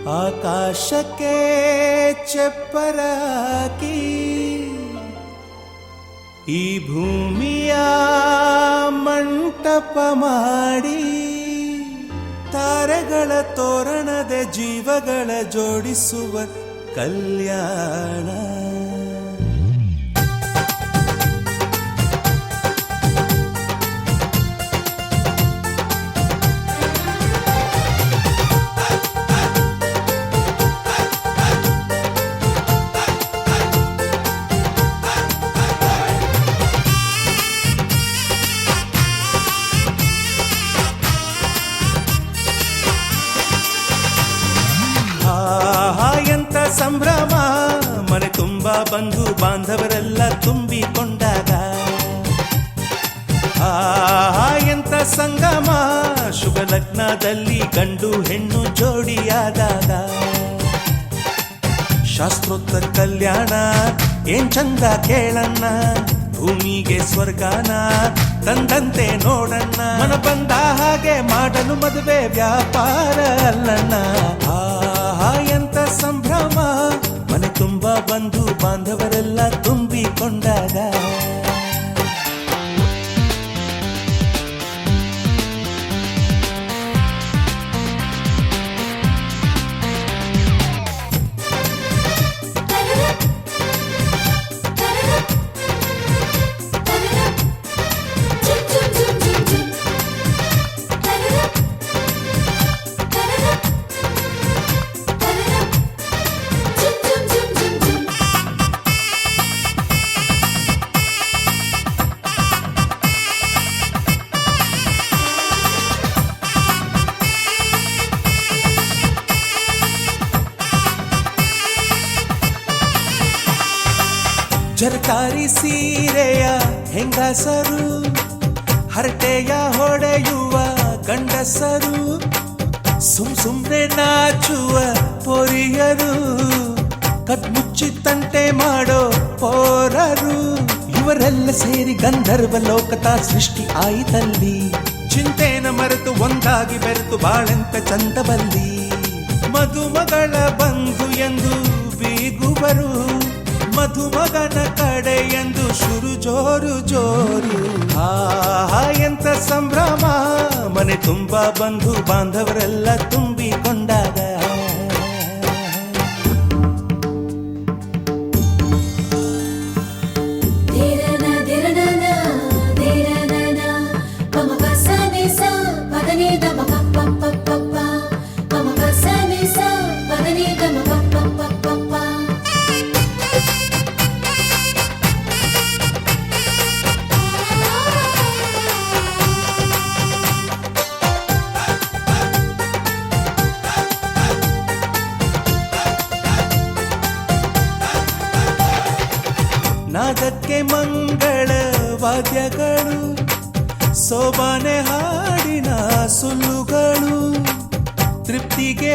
ಆಕಾಶಕ್ಕೆ ಚಪ್ಪರಾಕಿ ಈ ಭೂಮಿಯ ಮಂಟಪ ಮಾಡಿ ತಾರೆಗಳ ತೋರಣದ ಜೀವಗಳ ಜೋಡಿಸುವ ಕಲ್ಯಾಣ. ಎಂತ ಸಂಭ್ರಮ, ಮನೆ ತುಂಬ ಬಂಧು ಬಾಂಧವರೆಲ್ಲ ತುಂಬಿಕೊಂಡಾಗ. ಎಂತ ಸಂಗಮ, ಶುಭ ಲಗ್ನದಲ್ಲಿ ಗಂಡು ಹೆಣ್ಣು ಜೋಡಿಯಾದಾಗ. ಶಾಸ್ತ್ರೋತ್ತರ ಕಲ್ಯಾಣ ಏನ್ ಚಂದ ಕೇಳಣ್ಣ, ಭೂಮಿಗೆ ಸ್ವರ್ಗಾನ ತಂದಂತೆ ನೋಡಣ್ಣ. ಮನ ಬಂದ ಹಾಗೆ ಮಾಡಲು ಮದುವೆ ವ್ಯಾಪಾರ ಅಲ್ಲಣ್ಣ. ಎಂತ ಸಂಭ್ರಮ, ಮನೆ ತುಂಬ ಬಂಧು ಬಾಂಧವರೆಲ್ಲ ತುಂಬಿಕೊಂಡಾಗ. ಜರಕಾರಿ ಸೀರೆಯ ಹೆಂಗಸರು, ಹರಟೆಯ ಹೊಡೆಯುವ ಗಂಡಸರು, ಸುಮ್ನೆ ನಾಚುವ ಪೊರಿಯರು, ಕಟ್ಮುಚ್ಚಿ ತಂಟೆ ಮಾಡೋ ಪೋರರು. ಇವರೆಲ್ಲ ಸೇರಿ ಗಂಧರ್ವ ಲೋಕದ ಸೃಷ್ಟಿ ಆಯಿತಲ್ಲಿ. ಚಿಂತೆನ ಮರೆತು ಒಂದಾಗಿ ಬೆರೆತು ಬಾಳೆಂತ ಚಂದವಲ್ಲಿ. ಮದುಮಗಳ ಬಂಧು ಎಂದು ಬೀಗುವರು, ಮಧುಮಗನ ಕಡೆ ಎಂದು ಶುರು ಜೋರು ಜೋರು. ಎಂತ ಸಂಭ್ರಮ, ಮನೆ ತುಂಬ ಬಂಧು ಬಾಂಧವರೆಲ್ಲ ತುಂಬಿಕೊಂಡಾಗ. ನಾದಕ್ಕೆ ಮಂಗಳ ವಾದ್ಯಗಳು, ಸೋಬಾನೆ ಹಾಡಿನ ಸುಳ್ಳುಗಳು, ತೃಪ್ತಿಗೆ